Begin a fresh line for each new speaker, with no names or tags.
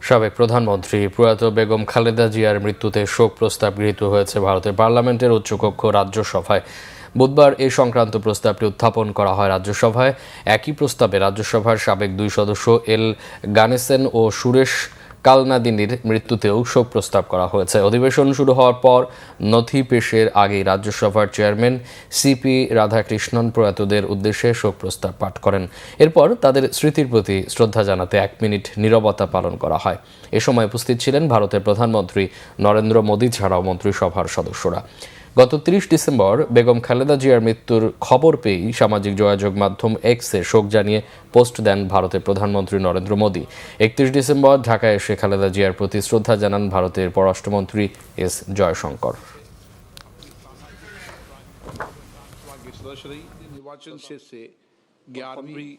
সাবেক প্রধানমন্ত্রী প্রয়াত বেগম খালেদা জিয়ার মৃত্যুতে শোক প্রস্তাব গৃহীত হয়েছে ভারতের পার্লামেন্টের উচ্চকক্ষ রাজ্যসভায়। বুধবার এ সংক্রান্ত প্রস্তাবটি উত্থাপন করা হয় রাজ্যসভায়। একই প্রস্তাবে রাজ্যসভার সাবেক দুই সদস্য এল গানেসেন ও সুরেশ কালনাদিনীর মৃত্যুতেও শোক প্রস্তাব করা হয়েছে। অধিবেশন শুরু হওয়ার পর নথি পেশের আগেই রাজ্যসভার চেয়ারম্যান সিপি রাধাকৃষ্ণন প্রয়াতদের উদ্দেশ্যে শোক প্রস্তাব পাঠ করেন। এরপর তাদের স্মৃতির প্রতি শ্রদ্ধা জানাতে 1 মিনিট নীরবতা পালন করা হয়। এ সময় উপস্থিত ছিলেন ভারতের প্রধানমন্ত্রী নরেন্দ্র মোদী ছাড়াও মন্ত্রিসভার সদস্যরা। গত 30 ডিসেম্বর বেগম খালেদা জিয়ার মৃত্যুর খবর পেয়েই সামাজিক যোগাযোগ মাধ্যম এক্সে শোক জানিয়ে পোস্ট দেন ভারতের প্রধানমন্ত্রী নরেন্দ্র মোদী। 31 ডিসেম্বর ঢাকায় এসে খালেদা জিয়ার প্রতি শ্রদ্ধা জানান ভারতের পররাষ্ট্রমন্ত্রী এস জয়শঙ্কর।
নির্বাচন শেষে 11वीं